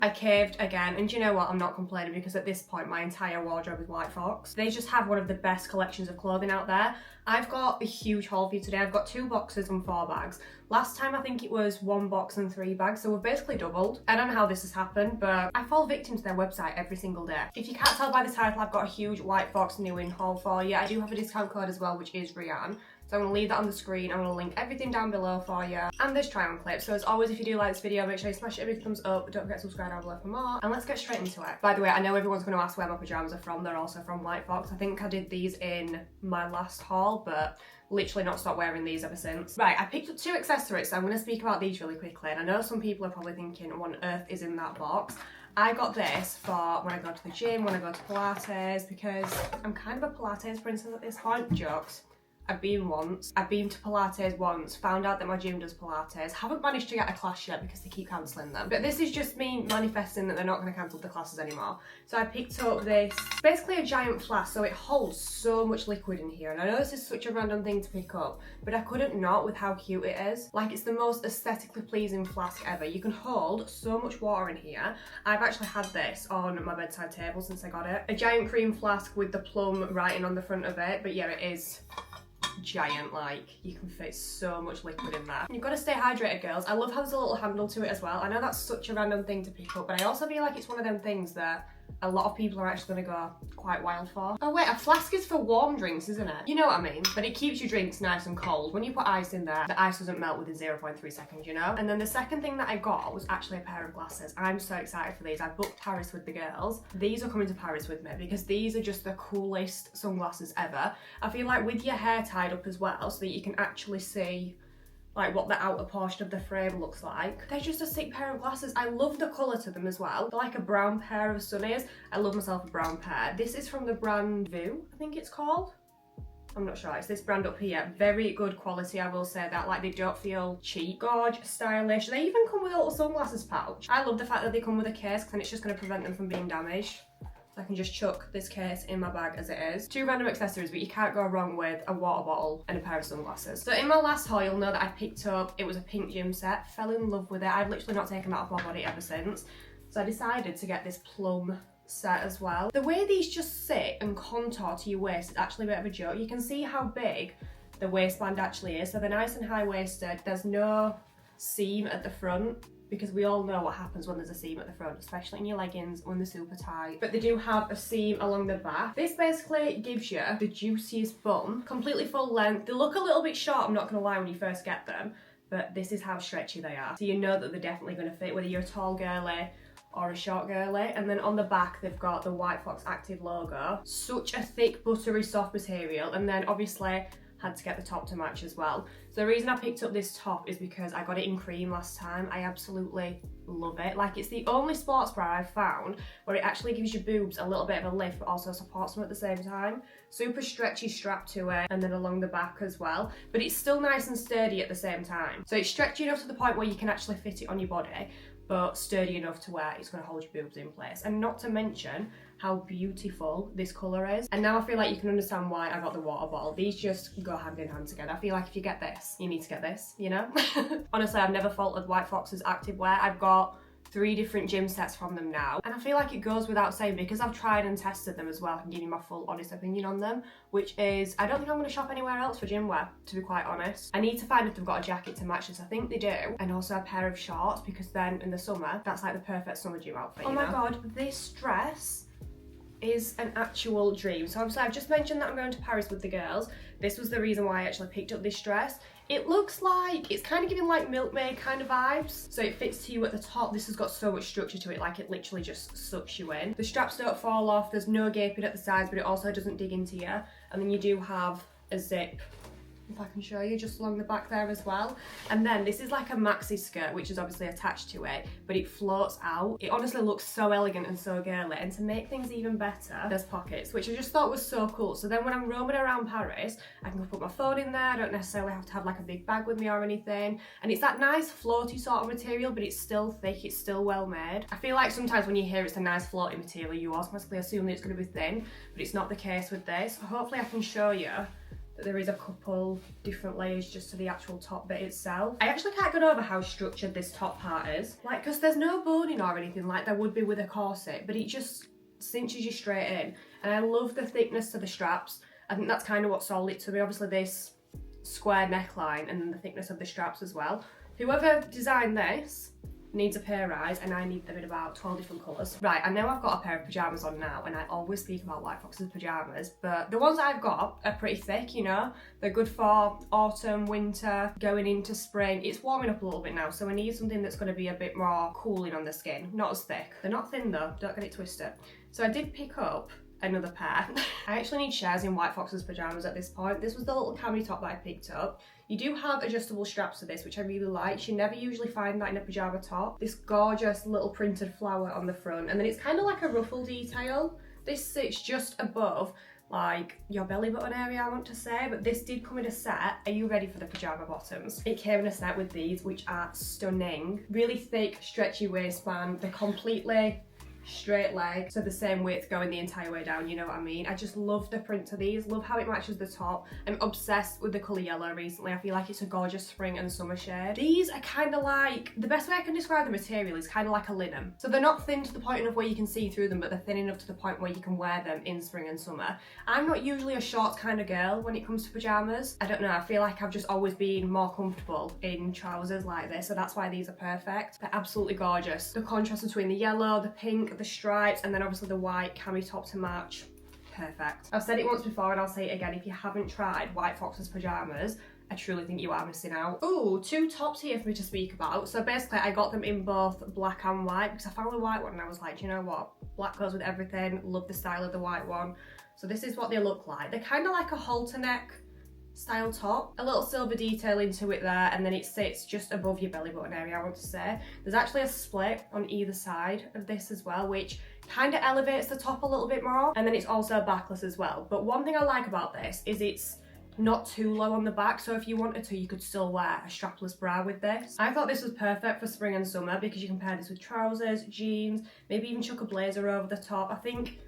I caved again, and do you know what? I'm not complaining because at this point my entire wardrobe is White Fox. They just have one of the best collections of clothing out there. I've got a huge haul for you today. I've got 2 boxes and 4 bags. Last time I think it was 1 box and 3 bags, so we've basically doubled. I don't know how this has happened, but I fall victim to their website every single day. If you can't tell by the title, I've got a huge White Fox new in haul for you. I do have a discount code as well, which is RHIIAN. So I'm going to leave that on the screen. I'm going to link everything down below for you. And this try-on clip. So as always, if you do like this video, make sure you smash it a big thumbs up. Don't forget to subscribe down below for more. And let's get straight into it. By the way, I know everyone's going to ask where my pajamas are from. They're also from White Fox. I think I did these in my last haul, but literally not stopped wearing these ever since. Right, I picked up 2 accessories, so I'm going to speak about these really quickly. And I know some people are probably thinking, what on earth is in that box? I got this for when I go to the gym, when I go to Pilates, because I'm kind of a Pilates princess at this point. Jokes. I've been to Pilates once, found out that my gym does Pilates, haven't managed to get a class yet because they keep cancelling them. But this is just me manifesting that they're not going to cancel the classes anymore. So I picked up this, basically a giant flask, so it holds so much liquid in here. And I know this is such a random thing to pick up, but I couldn't not with how cute it is. Like, it's the most aesthetically pleasing flask ever. You can hold so much water in here. I've actually had this on my bedside table since I got it. A giant cream flask with the plum writing on the front of it, but yeah, it is giant. Like, you can fit so much liquid in there. You've got to stay hydrated, girls. I love how there's a little handle to it as well. I know that's such a random thing to pick up, but I also feel like it's one of them things that a lot of people are actually going to go quite wild for. Oh wait, a flask is for warm drinks, isn't it? You know what I mean? But it keeps your drinks nice and cold. When you put ice in there, the ice doesn't melt within 0.3 seconds, you know? And then the second thing that I got was actually a pair of glasses. I'm so excited for these. I booked Paris with the girls. These are coming to Paris with me because these are just the coolest sunglasses ever. I feel like with your hair tied up as well, so that you can actually see like what the outer portion of the frame looks like. They're just a sick pair of glasses. I love the colour to them as well. They're like a brown pair of sunnies. I love myself a brown pair. This is from the brand View, I think it's called. I'm not sure, it's this brand up here. Very good quality, I will say that. Like, they don't feel cheap. Gorgeous, stylish. They even come with a little sunglasses pouch. I love the fact that they come with a case, because then it's just going to prevent them from being damaged. I can just chuck this case in my bag as it is. 2 random accessories, but you can't go wrong with a water bottle and a pair of sunglasses. So in my last haul, you'll know that I picked up, it was a pink gym set. Fell in love with it. I've literally not taken that off my body ever since. So I decided to get this plum set as well. The way these just sit and contour to your waist is actually a bit of a joke. You can see how big the waistband actually is. So they're nice and high-waisted. There's no seam at the front, because we all know what happens when there's a seam at the front, especially in your leggings when they're super tight. But they do have a seam along the back. This basically gives you the juiciest bum, completely full length. They look a little bit short, I'm not gonna lie, when you first get them, but this is how stretchy they are. So you know that they're definitely gonna fit, whether you're a tall girly or a short girly. And then on the back, they've got the White Fox Active logo. Such a thick, buttery, soft material. And then obviously, had to get the top to match as well. So the reason I picked up this top is because I got it in cream last time. I absolutely love it. Like, it's the only sports bra I've found where it actually gives your boobs a little bit of a lift but also supports them at the same time. Super stretchy strap to it, and then along the back as well. But it's still nice and sturdy at the same time. So it's stretchy enough to the point where you can actually fit it on your body, but sturdy enough to where it's going to hold your boobs in place. And not to mention how beautiful this colour is. And now I feel like you can understand why I got the water bottle. These just go hand in hand together. I feel like if you get this, you need to get this, you know? Honestly, I've never faulted White Fox's activewear. I've got 3 different gym sets from them now. And I feel like it goes without saying, because I've tried and tested them as well, I can give you my full honest opinion on them, which is, I don't think I'm going to shop anywhere else for gym wear, to be quite honest. I need to find if they've got a jacket to match this. I think they do. And also a pair of shorts, because then in the summer, that's like the perfect summer gym outfit, you know? Oh my god, this dress is an actual dream. So obviously I've just mentioned that I'm going to Paris with the girls. This was the reason why I actually picked up this dress. It looks like, it's kind of giving like milkmaid kind of vibes. So it fits to you at the top. This has got so much structure to it, like it literally just sucks you in. The straps don't fall off, there's no gaping at the sides, but it also doesn't dig into you. And then you do have a zip, if I can show you, just along the back there as well. And then this is like a maxi skirt, which is obviously attached to it, but it floats out. It honestly looks so elegant and so girly. And to make things even better, there's pockets, which I just thought was so cool. So then when I'm roaming around Paris, I can put my phone in there. I don't necessarily have to have like a big bag with me or anything. And it's that nice floaty sort of material, but it's still thick, it's still well made. I feel like sometimes when you hear it's a nice floaty material, you automatically assume that it's going to be thin, but it's not the case with this. So hopefully I can show you that there is a couple different layers just to the actual top bit itself. I actually can't get over how structured this top part is. Like, because there's no boning or anything like there would be with a corset, but it just cinches you straight in. And I love the thickness to the straps. I think that's kind of what sold it to me. Obviously this square neckline and then the thickness of the straps as well. Whoever designed this needs a pay rise, and I need them in about 12 different colours. Right, I know I've got a pair of pyjamas on now, and I always speak about White Fox's pyjamas, but the ones I've got are pretty thick, you know? They're good for autumn, winter, going into spring. It's warming up a little bit now, so I need something that's going to be a bit more cooling on the skin. Not as thick. They're not thin though, don't get it twisted. So I did pick up another pair. I actually need shares in White Fox's pyjamas at this point. This was the little cami top that I picked up. You do have adjustable straps to this, which I really like. You never usually find that in a pyjama top. This gorgeous little printed flower on the front, and then it's kind of like a ruffle detail. This sits just above like your belly button area, I want to say, but this did come in a set. Are you ready for the pyjama bottoms? It came in a set with these, which are stunning. Really thick, stretchy waistband. They're completely straight leg, so the same width going the entire way down, you know what I mean? I just love the print to these, love how it matches the top. I'm obsessed with the colour yellow recently. I feel like it's a gorgeous spring and summer shade. These are kind of like, the best way I can describe the material is kind of like a linen. So they're not thin to the point of where you can see through them, but they're thin enough to the point where you can wear them in spring and summer. I'm not usually a shorts kind of girl when it comes to pyjamas. I don't know, I feel like I've just always been more comfortable in trousers like this, so that's why these are perfect. They're absolutely gorgeous. The contrast between the yellow, the pink, the stripes, and then obviously the white cami top to match. Perfect. I've said it once before and I'll say it again, if you haven't tried White Fox's pyjamas, I truly think you are missing out. Ooh, two tops here for me to speak about. So basically I got them in both black and white because I found the white one and I was like, you know what? Black goes with everything. Love the style of the white one. So this is what they look like. They're kind of like a halter neck style top, a little silver detail into it there, and then it sits just above your belly button area, I want to say. There's actually a split on either side of this as well, which kind of elevates the top a little bit more, and then it's also backless as well. But one thing I like about this is it's not too low on the back, so if you wanted to, you could still wear a strapless bra with this. I thought this was perfect for spring and summer because you can pair this with trousers, jeans, maybe even chuck a blazer over the top. I think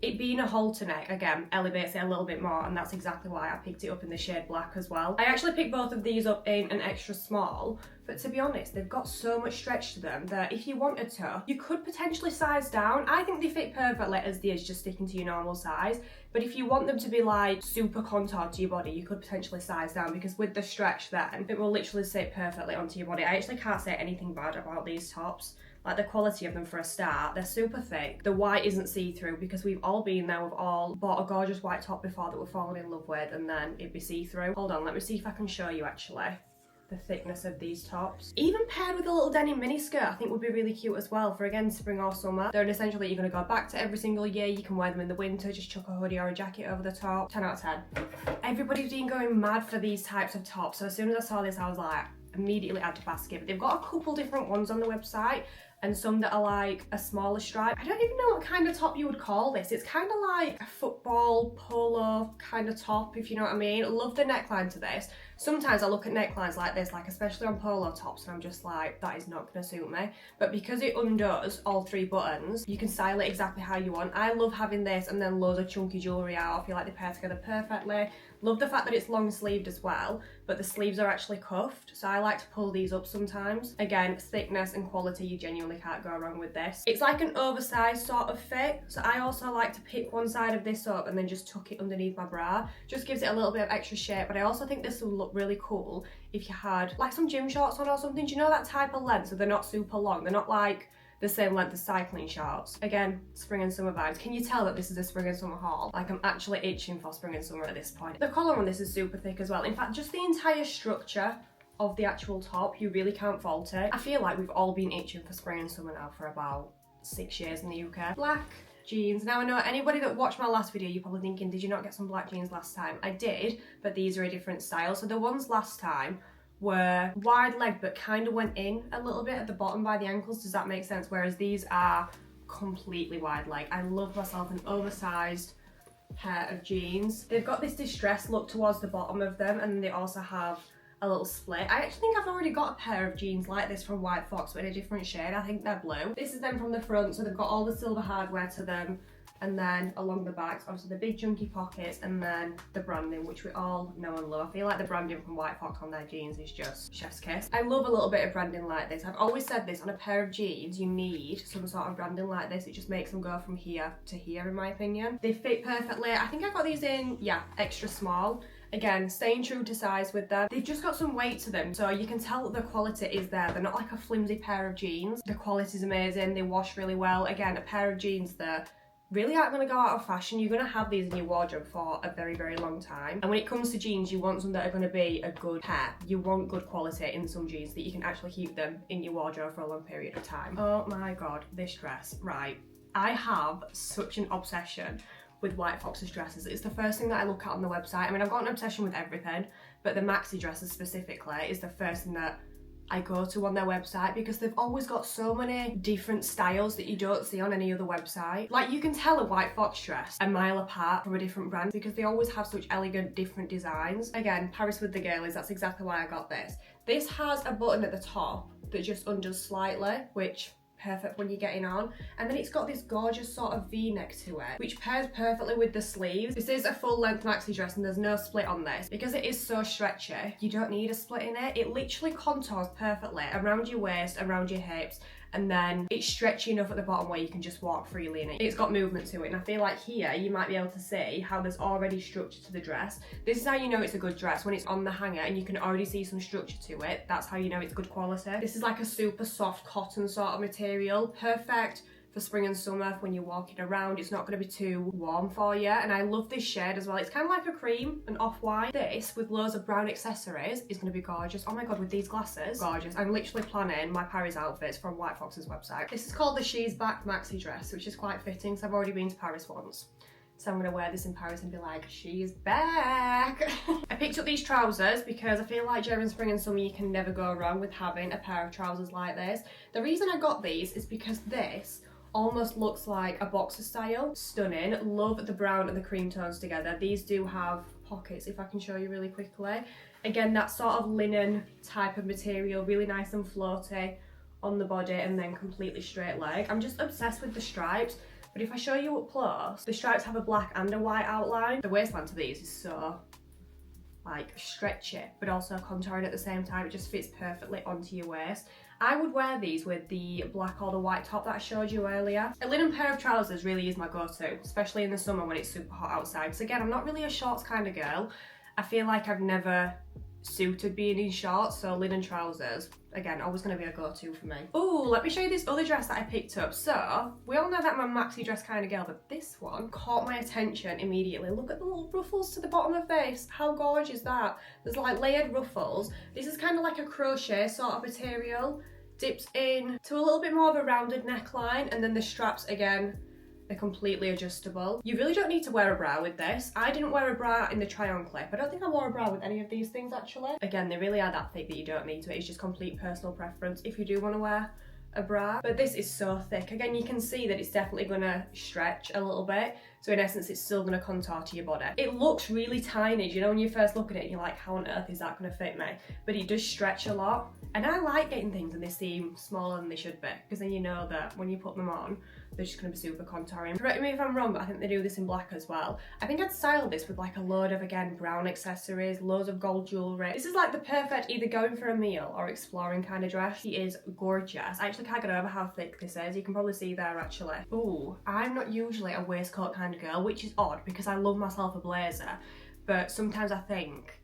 it being a halter neck, again, elevates it a little bit more, and that's exactly why I picked it up in the shade black as well. I actually picked both of these up in an extra small, but to be honest, they've got so much stretch to them that if you wanted to, you could potentially size down. I think they fit perfectly as they is, just sticking to your normal size, but if you want them to be like super contoured to your body, you could potentially size down, because with the stretch then, it will literally sit perfectly onto your body. I actually can't say anything bad about these tops. Like the quality of them for a start, they're super thick. The white isn't see-through because we've all been there, we've all bought a gorgeous white top before that we're falling in love with and then it'd be see-through. Hold on, let me see if I can show you actually the thickness of these tops. Even paired with a little denim miniskirt I think would be really cute as well for, again, spring or summer. They're an essential that you're going to go back to every single year. You can wear them in the winter, just chuck a hoodie or a jacket over the top. 10 out of 10. Everybody's been going mad for these types of tops, so as soon as I saw this I was like, immediately add to basket. But they've got a couple different ones on the website, and some that are like a smaller stripe. I don't even know what kind of top you would call this. It's kind of like a football polo kind of top, if you know what I mean. Love the neckline to this. Sometimes I look at necklines like this, like especially on polo tops, and I'm just like, that is not gonna suit me. But because it undoes all three buttons, you can style it exactly how you want. I love having this and then loads of chunky jewellery out. I feel like they pair together perfectly. Love the fact that it's long sleeved as well, but the sleeves are actually cuffed, so I like to pull these up sometimes. Again, thickness and quality, you genuinely can't go wrong with this. It's like an oversized sort of fit, so I also like to pick one side of this up and then just tuck it underneath my bra. Just gives it a little bit of extra shape, but I also think this will look really cool if you had like some gym shorts on or something. Do you know that type of length? So they're not super long, they're not like the same length as cycling shorts. Again, spring and summer vibes. Can you tell that this is a spring and summer haul? Like, I'm actually itching for spring and summer at this point. The collar on this is super thick as well. In fact, just the entire structure of the actual top, you really can't fault it. I feel like we've all been itching for spring and summer now for about 6 years in the UK. Black jeans. Now I know anybody that watched my last video, you're probably thinking, did you not get some black jeans last time? I did, but these are a different style. So the ones last time were wide leg but kind of went in a little bit at the bottom by the ankles. Does that make sense? Whereas these are completely wide leg. I love myself an oversized pair of jeans. They've got this distressed look towards the bottom of them, and they also have a little split. I actually think I've already got a pair of jeans like this from White Fox, but in a different shade. I think they're blue. This is them from the front, so they've got all the silver hardware to them. And then along the backs, obviously the big chunky pockets, and then the branding, which we all know and love. I feel like the branding from White Fox on their jeans is just chef's kiss. I love a little bit of branding like this. I've always said this, on a pair of jeans, you need some sort of branding like this. It just makes them go from here to here, in my opinion. They fit perfectly. I think I got these in, yeah, extra small. Again, staying true to size with them. They've just got some weight to them, so you can tell that the quality is there. They're not like a flimsy pair of jeans. The quality is amazing. They wash really well. Again, a pair of jeans that really aren't going to go out of fashion. You're going to have these in your wardrobe for a very, very long time. And when it comes to jeans, you want some that are going to be a good pair. You want good quality in some jeans that you can actually keep them in your wardrobe for a long period of time. Oh my god, this dress, right. I have such an obsession with White Fox's dresses. It's the first thing that I look at on the website. I mean, I've got an obsession with everything, but the Maxi dresses specifically is the first thing that I go to on their website, because they've always got so many different styles that you don't see on any other website. Like, you can tell a White Fox dress a mile apart from a different brand because they always have such elegant different designs. Again, Paris with the girlies, that's exactly why I got this. This has a button at the top that just undoes slightly, which perfect when you're getting on, and then it's got this gorgeous sort of v-neck to it, which pairs perfectly with the sleeves. This is a full length maxi dress and there's no split on this. Because it is so stretchy, you don't need a split in it. It literally contours perfectly around your waist, around your hips, and then it's stretchy enough at the bottom where you can just walk freely in it. It's got movement to it, and I feel like here you might be able to see how there's already structure to the dress. This is how you know it's a good dress, when it's on the hanger and you can already see some structure to it. That's how you know it's good quality. This is like a super soft cotton sort of material, perfect for spring and summer when you're walking around. It's not going to be too warm for you, and I love this shade as well. It's kind of like a cream, an off-white. This with loads of brown accessories is going to be gorgeous. Oh my god, with these glasses, gorgeous. I'm literally planning my Paris outfits from White Fox's website. This is called the She's Back maxi dress, which is quite fitting because I've already been to Paris once. So I'm going to wear this in Paris and be like, she's back. I picked up these trousers because I feel like during spring and summer you can never go wrong with having a pair of trousers like this. The reason I got these is because this almost looks like a boxer style. Stunning. Love the brown and the cream tones together. These do have pockets, if I can show you really quickly. Again, that sort of linen type of material, really nice and floaty on the body, and then completely straight leg. I'm just obsessed with the stripes, but if I show you up close, the stripes have a black and a white outline. The waistband to these is so like stretchy, but also contouring at the same time. It just fits perfectly onto your waist. I would wear these with the black or the white top that I showed you earlier. A linen pair of trousers really is my go-to, especially in the summer when it's super hot outside. Because again, I'm not really a shorts kind of girl. I feel like I've never suited being in shorts, so linen trousers, again, always going to be a go-to for me. Oh, let me show you this other dress that I picked up. So, we all know that I'm a maxi dress kind of girl, but this one caught my attention immediately. Look at the little ruffles to the bottom of this. How gorgeous is that? There's like layered ruffles. This is kind of like a crochet sort of material. Dips in to a little bit more of a rounded neckline, and then the straps, again, they're completely adjustable. You really don't need to wear a bra with this. I didn't wear a bra in the try-on clip. I don't think I wore a bra with any of these things actually. Again, they really are that thick that you don't need to. It's just complete personal preference if you do want to wear a bra. But this is so thick. Again, you can see that it's definitely going to stretch a little bit. So in essence, it's still going to contour to your body. It looks really tiny. Do you know when you first look at it, you're like, how on earth is that going to fit me? But it does stretch a lot. And I like getting things and they seem smaller than they should be, because then you know that when you put them on, they're just going to be super contouring. Correct me if I'm wrong, but I think they do this in black as well. I think I'd style this with like a load of, again, brown accessories, loads of gold jewellery. This is like the perfect either going for a meal or exploring kind of dress. She is gorgeous. I actually can't get over how thick this is. You can probably see there actually. Ooh, I'm not usually a waistcoat kind of girl, which is odd because I love myself a blazer. But sometimes I think,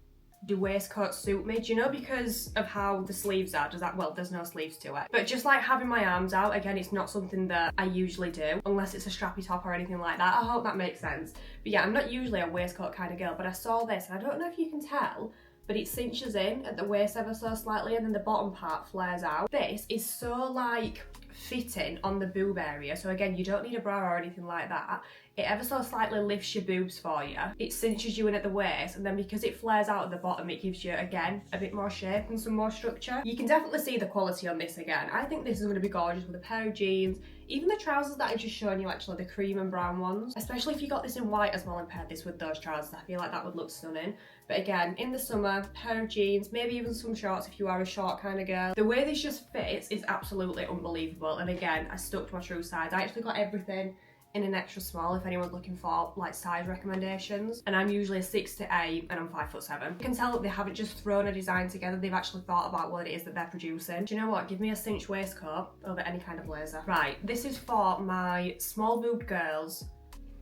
do waistcoats suit me? Do you know, because of how the sleeves are, does that, well, there's no sleeves to it. But just like having my arms out, again, it's not something that I usually do, unless it's a strappy top or anything like that. I hope that makes sense. But yeah, I'm not usually a waistcoat kind of girl, but I saw this, and I don't know if you can tell, but it cinches in at the waist ever so slightly, and then the bottom part flares out. This is so like fitting on the boob area, so again, you don't need a bra or anything like that. It ever so slightly lifts your boobs for you. It cinches you in at the waist, and then because it flares out at the bottom, it gives you, again, a bit more shape and some more structure. You can definitely see the quality on this again. I think this is going to be gorgeous with a pair of jeans. Even the trousers that I've just shown you, actually, the cream and brown ones. Especially if you got this in white as well and paired this with those trousers, I feel like that would look stunning. But again, in the summer, pair of jeans, maybe even some shorts if you are a short kind of girl. The way this just fits is absolutely unbelievable. And again, I stuck to my true size. I actually got everything in an extra small if anyone's looking for like size recommendations, and I'm usually a 6 to 8 and I'm 5'7". You can tell that they haven't just thrown a design together, they've actually thought about what it is that they're producing. Do you know what? Give me a cinched waistcoat over any kind of blazer. Right, this is for my small boobed girls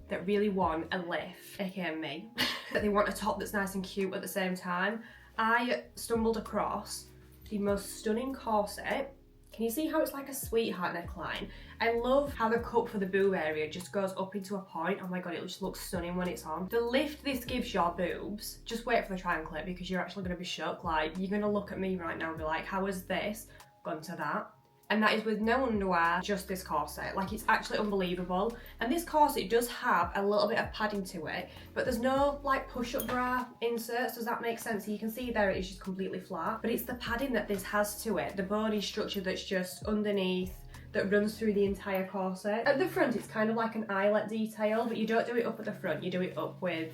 that really want a lift, aka me, that they want a top that's nice and cute at the same time. I stumbled across the most stunning corset. Can you see how it's like a sweetheart neckline? I love how the cup for the boob area just goes up into a point. Oh my god, it just looks stunning when it's on. The lift this gives your boobs, just wait for the triangle clip because you're actually going to be shocked. Like, you're going to look at me right now and be like, how has this gone to that? And that is with no underwear, just this corset. Like, it's actually unbelievable. And this corset does have a little bit of padding to it, but there's no like push-up bra inserts. Does that make sense? So you can see there it is just completely flat, but it's the padding that this has to it, the bony structure that's just underneath, that runs through the entire corset. At the front, it's kind of like an eyelet detail, but you don't do it up at the front, you do it up with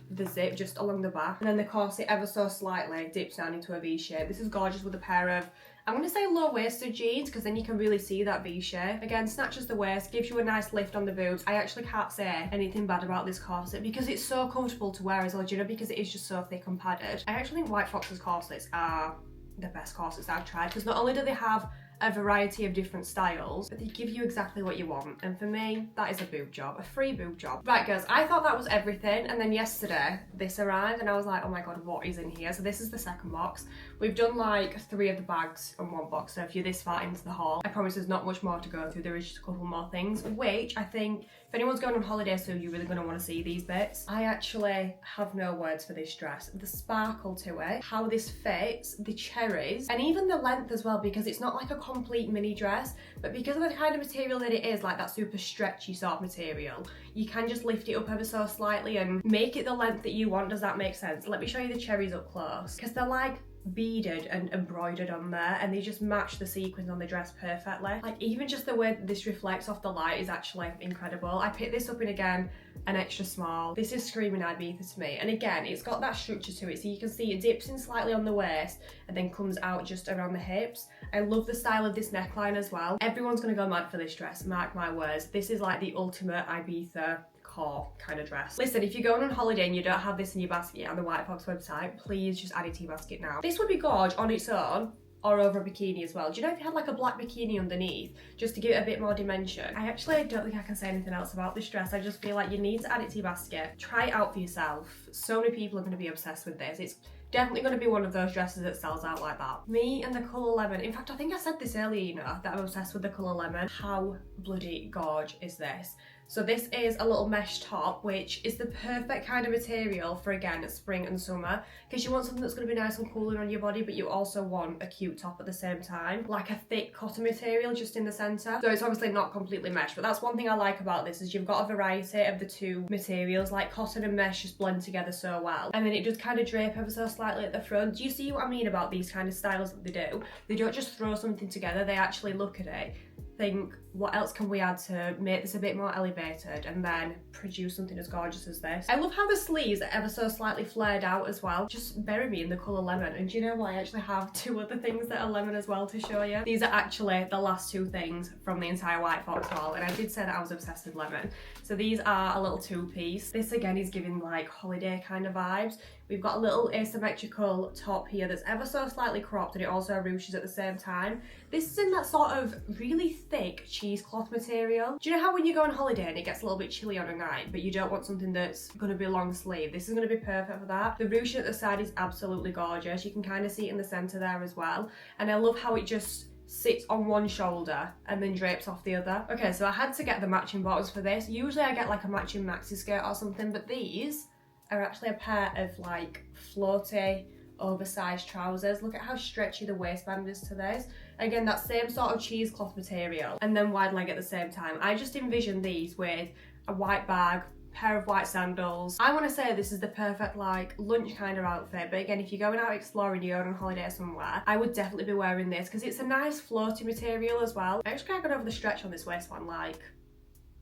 the zip just along the back. And then the corset ever so slightly dips down into a V shape. This is gorgeous with a pair of, I'm going to say low-waisted jeans, because then you can really see that V shape. Again, snatches the waist, gives you a nice lift on the boobs. I actually can't say anything bad about this corset because it's so comfortable to wear as well, you know, because it is just so thick and padded. I actually think White Fox's corsets are the best corsets I've tried, because not only do they have a variety of different styles, but they give you exactly what you want. And for me, that is a boob job, a free boob job. Right girls, I thought that was everything, and then yesterday this arrived and I was like, oh my god, what is in here? So this is the second box. We've done like 3 of the bags in one box, so if you're this far into the haul, I promise there's not much more to go through. There is just a couple more things, which I think if anyone's going on holiday soon, you're really going to want to see these bits. I actually have no words for this dress. The sparkle to it, how this fits, the cherries, and even the length as well, because it's not like a complete mini dress, but because of the kind of material that it is, like that super stretchy sort of material, you can just lift it up ever so slightly and make it the length that you want. Does that make sense? Let me show you the cherries up close, because they're like beaded and embroidered on there, and they just match the sequins on the dress perfectly. Like, even just the way that this reflects off the light is actually incredible. I picked this up in, again, an extra small. This is screaming Ibiza to me, and again, it's got that structure to it, so you can see it dips in slightly on the waist and then comes out just around the hips. I love the style of this neckline as well. Everyone's gonna go mad for this dress, mark my words. This is like the ultimate Ibiza core kind of dress. Listen, if you're going on holiday and you don't have this in your basket on the White Fox website, please just add it to your basket now. This would be gorge on its own, or over a bikini as well. Do you know if you had like a black bikini underneath, just to give it a bit more dimension? I actually don't think I can say anything else about this dress. I just feel like you need to add it to your basket. Try it out for yourself. So many people are going to be obsessed with this. It's definitely going to be one of those dresses that sells out like that. Me and the colour lemon. In fact, I think I said this earlier, you know, that I'm obsessed with the colour lemon. How bloody gorge is this? So this is a little mesh top, which is the perfect kind of material for, again, spring and summer, because you want something that's going to be nice and cooling on your body, but you also want a cute top at the same time, like a thick cotton material just in the centre. So it's obviously not completely mesh, but that's one thing I like about this, is you've got a variety of the two materials, like cotton and mesh just blend together so well, and then it does kind of drape ever so slightly at the front. Do you see what I mean about these kind of styles that they do? They don't just throw something together, they actually look at it, think, what else can we add to make this a bit more elevated, and then produce something as gorgeous as this. I love how the sleeves are ever so slightly flared out as well. Just bury me in the colour lemon. And do you know what? I actually have 2 other things that are lemon as well to show you. These are actually the last 2 things from the entire White Fox haul, and I did say that I was obsessed with lemon. So these are a little 2-piece. This again is giving like holiday kind of vibes. We've got a little asymmetrical top here that's ever so slightly cropped, and it also ruches at the same time. This is in that sort of really thick cheesecloth material. Do you know how when you go on holiday and it gets a little bit chilly on a night, but you don't want something that's going to be long sleeve? This is going to be perfect for that. The ruching at the side is absolutely gorgeous. You can kind of see it in the centre there as well. And I love how it just sits on one shoulder and then drapes off the other. Okay, so I had to get the matching bottoms for this. Usually I get like a matching maxi skirt or something, but these are actually a pair of like floaty oversized trousers. Look at how stretchy the waistband is to this. Again, that same sort of cheesecloth material, and then wide leg at the same time. I just envision these with a white bag, pair of white sandals. I want to say this is the perfect like lunch kind of outfit, but again, if you're going out exploring, you're going on holiday somewhere, I would definitely be wearing this because it's a nice floaty material as well. I just can't get over the stretch on this waistband. Like,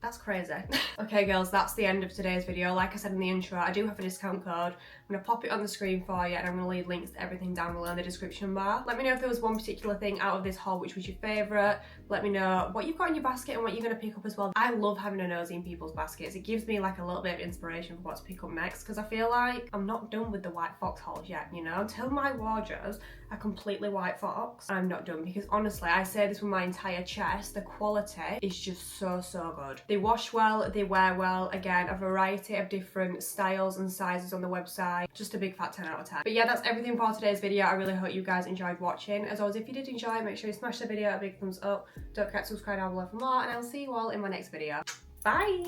That's crazy. Okay girls, that's the end of today's video. Like I said in the intro, I do have a discount code. I'm going to pop it on the screen for you, and I'm going to leave links to everything down below in the description bar. Let me know if there was one particular thing out of this haul which was your favourite. Let me know what you've got in your basket and what you're going to pick up as well. I love having a nosy in people's baskets. It gives me like a little bit of inspiration for what to pick up next, because I feel like I'm not done with the white fox hauls yet, you know? Until my wardrobes are completely white fox, I'm not done, because honestly, I say this with my entire chest, the quality is just so good. They wash well, they wear well, again, a variety of different styles and sizes on the website. Just a big fat 10 out of 10. But yeah, that's everything for today's video. I really hope you guys enjoyed watching. As always, if you did enjoy, make sure you smash the video a big thumbs up. Don't forget to subscribe down below for more, and I'll see you all in my next video. Bye!